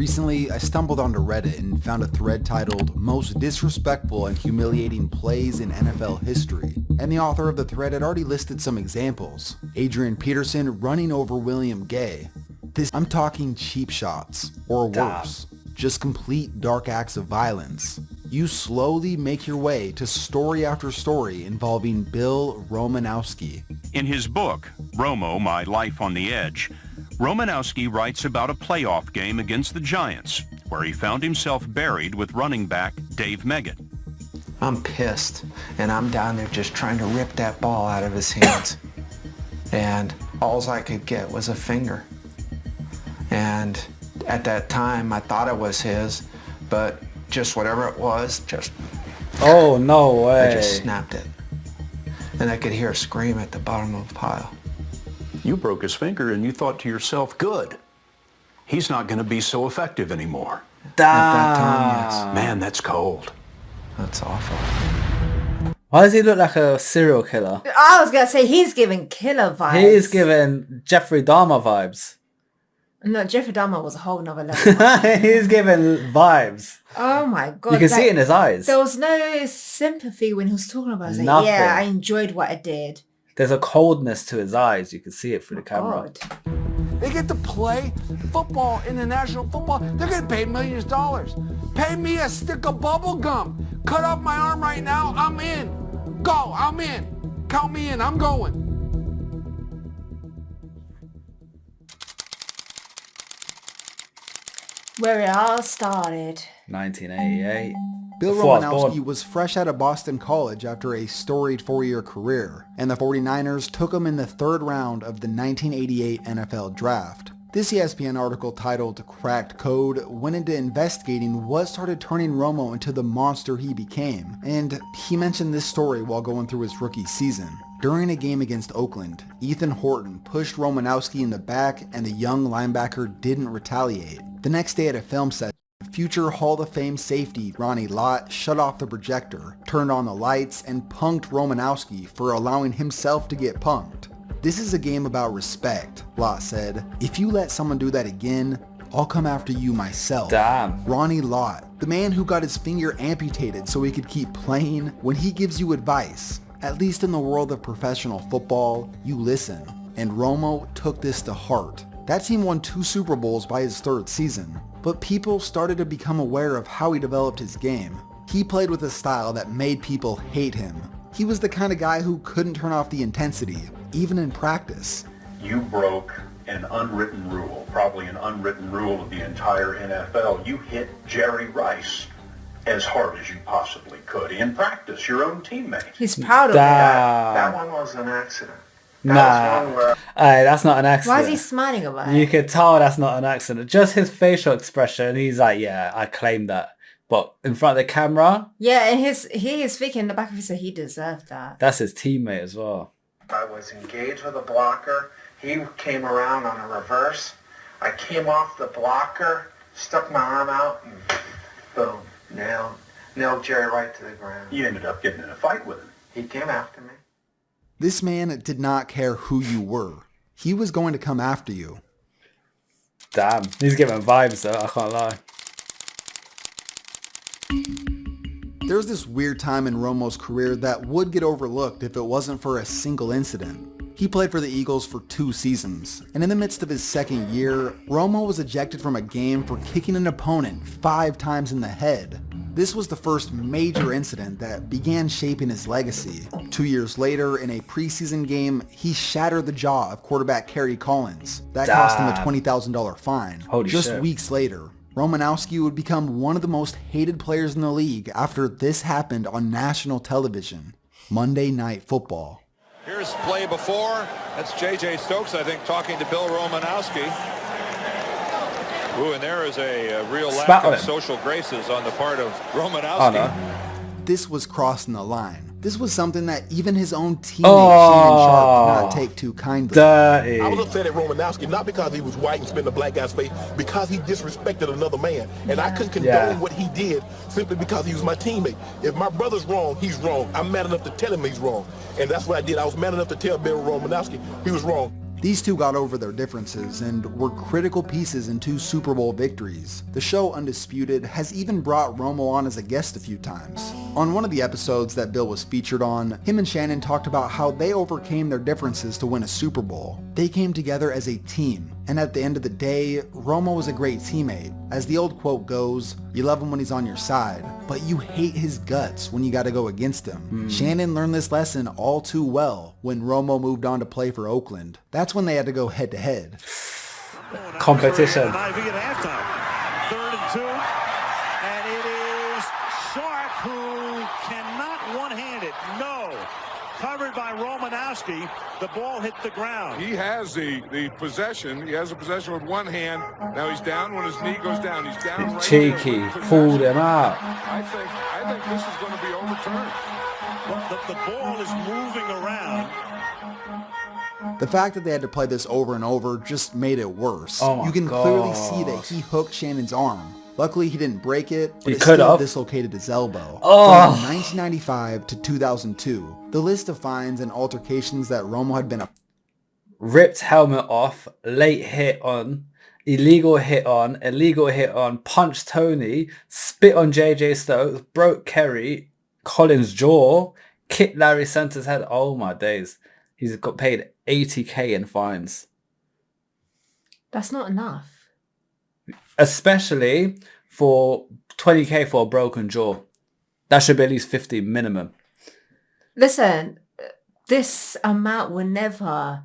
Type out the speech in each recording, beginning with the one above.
Recently, I stumbled onto Reddit and found a thread titled Most Disrespectful and Humiliating Plays in NFL History, and the author of the thread had already listed some examples. Adrian Peterson running over William Gay. I'm talking cheap shots, or worse, just complete dark acts of violence. You slowly make your way to story after story involving Bill Romanowski. In his book, Romo, My Life on the Edge, Romanowski writes about a playoff game against the Giants, where he found himself buried with running back Dave Meggett. I'm pissed, and I'm down there just trying to rip that ball out of his hands. And all I could get was a finger. And at that time, I thought it was his, but just whatever it was, Oh, no way. I just snapped it. And I could hear a scream at the bottom of the pile. You broke his finger and you thought to yourself, good, he's not going to be so effective anymore. At that time, yes. Man, that's cold. That's awful. Why does he look like a serial killer? I was going to say, he's giving killer vibes. He's giving Jeffrey Dahmer vibes. No, Jeffrey Dahmer was a whole nother level. He's giving vibes. Oh my God. You can see it in his eyes. There was no sympathy when he was talking about it. Nothing. Yeah, I enjoyed what I did. There's a coldness to his eyes. You can see it through the camera. God. They get to play football in the National Football. They're getting paid millions of dollars. Pay me a stick of bubble gum. Cut off my arm right now. I'm in. Go. I'm in. Count me in. I'm going. Where it all started. 1988. Bill Before I was Romanowski born. was fresh out of Boston College after a storied 4-year career, and the 49ers took him in the 3rd round of the 1988 NFL Draft. This ESPN article titled Cracked Code went into investigating what started turning Romo into the monster he became, and he mentioned this story while going through his rookie season. During a game against Oakland, Ethan Horton pushed Romanowski in the back and the young linebacker didn't retaliate. The next day at a film session, future Hall of Fame safety Ronnie Lott shut off the projector, turned on the lights, and punked Romanowski for allowing himself to get punked. This is a game about respect, Lott said. If you let someone do that again, I'll come after you myself. Damn. Ronnie Lott, the man who got his finger amputated so he could keep playing, when he gives you advice, at least in the world of professional football, you listen. And Romo took this to heart. That team won 2 Super Bowls by his 3rd season, but people started to become aware of how he developed his game. He played with a style that made people hate him. He was the kind of guy who couldn't turn off the intensity, even in practice. You broke an unwritten rule, probably an unwritten rule of the entire NFL. You hit Jerry Rice as hard as you possibly could in practice, your own teammate. He's proud of Damn. That one was an accident. Nah, hey, that's not an accident. Why is he smiling about it? You could tell that's not an accident. Just his facial expression, he's like, yeah, I claim that. But in front of the camera, Yeah, and he is thinking in the back of his head, he deserved that. that's his teammate as well. I was engaged with a blocker. He came around on a reverse. I came off the blocker, stuck my arm out, and boom, nailed Jerry right to the ground. You ended up getting in a fight with him. He came after me. This man did not care who you were. He was going to come after you. Damn, he's giving vibes though, I can't lie. There's this weird time in Romo's career that would get overlooked if it wasn't for a single incident. He played for the Eagles for 2 seasons, and in the midst of his 2nd year, Romo was ejected from a game for kicking an opponent 5 times in the head. This was the first major incident that began shaping his legacy. 2 years later, in a preseason game, he shattered the jaw of quarterback Kerry Collins. That cost him a $20,000 fine. Holy Just shit. weeks later, Romanowski would become one of the most hated players in the league after this happened on national television. Monday Night Football. Here's play before. That's J.J. Stokes, I think, talking to Bill Romanowski. Ooh, and there is a real Spat lack on of him. social graces on the part of Romanowski. Oh no. This was crossing the line. This was something that even his own teammate Shannon Sharp did not take too kindly. Dirty. I was upset at Romanowski, not because he was white and spit in a black guy's face, because he disrespected another man. And I couldn't condone what he did simply because he was my teammate. If my brother's wrong, he's wrong. I'm mad enough to tell him he's wrong. And that's what I did. I was mad enough to tell Bill Romanowski he was wrong. These two got over their differences and were critical pieces in 2 Super Bowl victories. The show Undisputed has even brought Romo on as a guest a few times. On one of the episodes that Bill was featured on, him and Shannon talked about how they overcame their differences to win a Super Bowl. They came together as a team, and at the end of the day, Romo was a great teammate. As the old quote goes, you love him when he's on your side, but you hate his guts when you gotta go against him. Shannon learned this lesson all too well when Romo moved on to play for Oakland. That's when they had to go head to head. Competition. IV at halftime. 3rd and 2. And it is Sark who cannot one-hand it. No. Covered by Romanowski. The ball hit the ground. He has the possession. He has the possession with one hand. Now he's down when his knee goes down. He's down right cheeky. Pulled him out. I think this is going to be overturned. The ball is moving around. The fact that they had to play this over and over just made it worse. Oh my you can God. clearly see that he hooked Shannon's arm. Luckily, he didn't break it, but He it still could've. dislocated his elbow. Oh. From 1995 to 2002, the list of fines and altercations that Romo had been a Ripped helmet off, late hit on, illegal hit on, punched Tony, spit on JJ Stokes, broke Kerry, Collins' jaw, kicked Larry Center's head. Oh my days. He's got paid $80,000 in fines. That's not enough. Especially for $20,000 for a broken jaw. That should be at least $50 minimum. Listen, this amount will never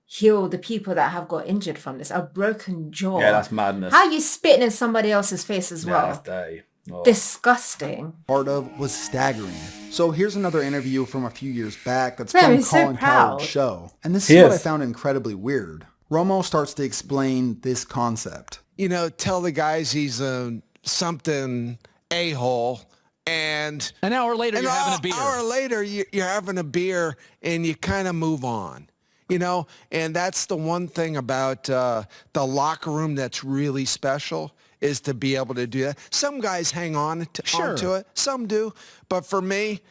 heal the people that have got injured from this. A broken jaw. Yeah, that's madness. How are you spitting in somebody else's face as Yeah, well? that's dirty. Oh. Disgusting. part of was staggering. So here's another interview from a few years back that's Man, from he's so Colin proud. Cowherd's show. And this He is what I is. found incredibly weird. Romo starts to explain this concept. You know, tell the guys he's a something a-hole, and An hour later, you're having a beer. An hour later, you're having a beer, and you kind of move on. You know, and that's the one thing about the locker room that's really special is to be able to do that. Some guys hang on onto it. Some do. But for me,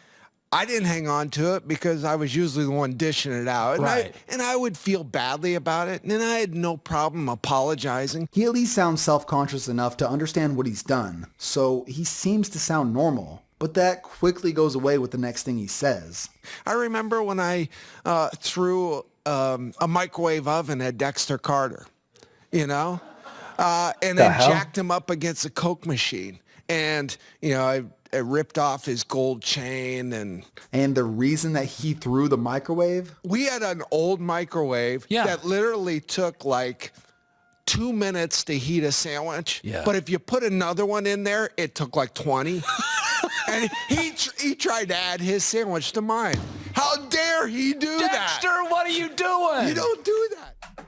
I didn't hang on to it because I was usually the one dishing it out. And I would feel badly about it. And I had no problem apologizing. He at least sounds self-conscious enough to understand what he's done. So he seems to sound normal. But that quickly goes away with the next thing he says. I remember when I threw a microwave oven at Dexter Carter, you know, and then jacked him up against a Coke machine. And, you know, I ripped off his gold chain. And the reason that he threw the microwave? We had an old microwave that literally took like 2 minutes to heat a sandwich. Yeah. But if you put another one in there, it took like 20. And he tried to add his sandwich to mine. How dare he do that? Dexter, what are you doing? You don't do that.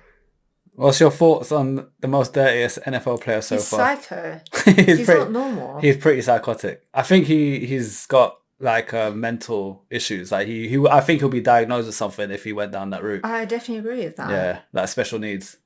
What's your thoughts on the most dirtiest NFL player so He's far? psycho. He's He's not normal. He's pretty psychotic. I think he's got like mental issues. Like I think he'll be diagnosed with something if he went down that route. I definitely agree with that. Yeah, like special needs.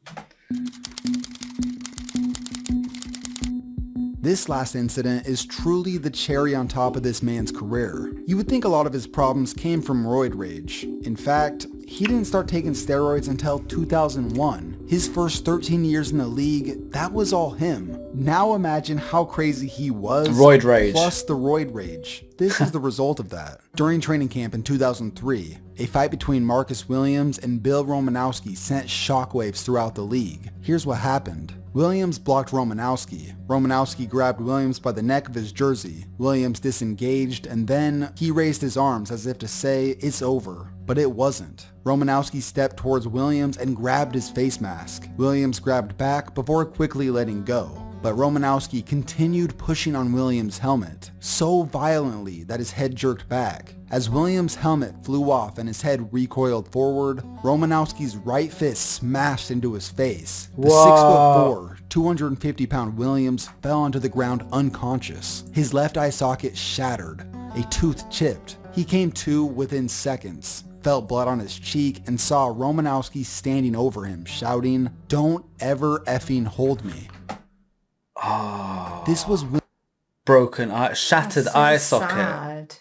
This last incident is truly the cherry on top of this man's career. You would think a lot of his problems came from roid rage. In fact, he didn't start taking steroids until 2001. His first 13 years in the league, that was all him. Now imagine how crazy he was. Roid rage. Plus the roid rage. This is the result of that. During training camp in 2003, a fight between Marcus Williams and Bill Romanowski sent shockwaves throughout the league. Here's what happened. Williams blocked Romanowski. Romanowski grabbed Williams by the neck of his jersey. Williams disengaged, and then he raised his arms as if to say, it's over. But it wasn't. Romanowski stepped towards Williams and grabbed his face mask. Williams grabbed back before quickly letting go. But Romanowski continued pushing on Williams' helmet, so violently that his head jerked back. As Williams' helmet flew off and his head recoiled forward, Romanowski's right fist smashed into his face. The 6'4", 250-pound Williams fell onto the ground unconscious. His left eye socket shattered, a tooth chipped. He came to within seconds, felt blood on his cheek, and saw Romanowski standing over him, shouting, "Don't ever effing hold me." This was Broken eye, shattered That's so eye socket. sad.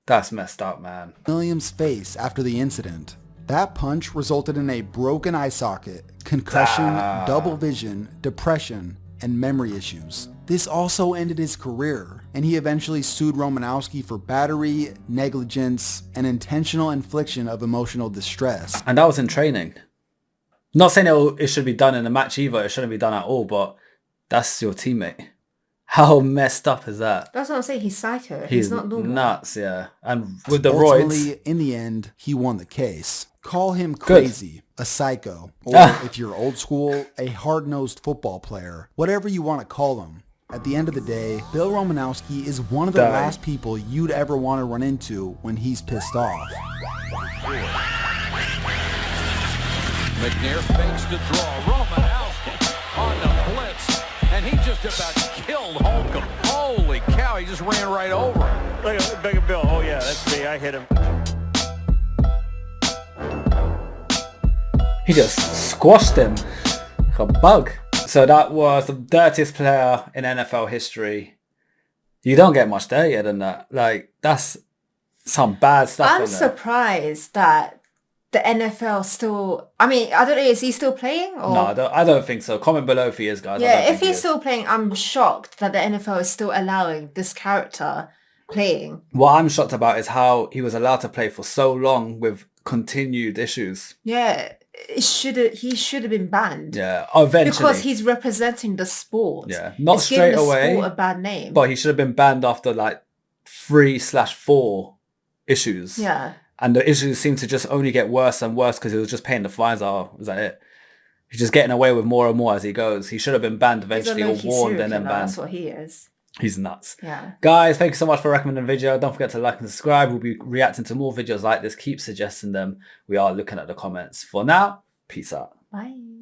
That's messed up, man. Williams' face after the incident. That punch resulted in a broken eye socket, concussion, double vision, depression, and memory issues. This also ended his career, and he eventually sued Romanowski for battery, negligence, and intentional infliction of emotional distress. And that was in training. Not saying it should be done in a match either. It shouldn't be done at all, but that's your teammate. How messed up is that? That's what I'm saying. He's psycho. He's not normal. Nuts, yeah. And with the Ultimately, roids... in the end, he won the case. Call him crazy, a psycho, or if you're old school, a hard-nosed football player. Whatever you want to call him. At the end of the day, Bill Romanowski is one of the last people you'd ever want to run into when he's pissed off. McNair fakes the draw. Romanowski on the blitz. And he just about killed Holcomb. Holy cow, he just ran right over him. Look at Big Bill. Oh, yeah, that's me. I hit him. He just squashed him like a bug. So that was the dirtiest player in NFL history. You don't get much dirtier than that. Like, that's some bad stuff. I'm surprised that the NFL still... I mean, I don't know, is he still playing? Or? No, I don't think so. Comment below if he is, guys. Yeah, if he's still playing, I'm shocked that the NFL is still allowing this character playing. What I'm shocked about is how he was allowed to play for so long with continued issues. Yeah, he should have been banned. Yeah, eventually. Because he's representing the sport. Yeah, not it's straight giving away. The sport a bad name. But he should have been banned after like 3/4 issues. Yeah. And the issues seem to just only get worse and worse because he was just paying the fines off. Is that it? He's just getting away with more and more as he goes. He should have been banned eventually, or warned and then banned. That's what he is. He's nuts. Yeah. Guys, thank you so much for recommending the video. Don't forget to like and subscribe. We'll be reacting to more videos like this. Keep suggesting them. We are looking at the comments. For now, peace out. Bye.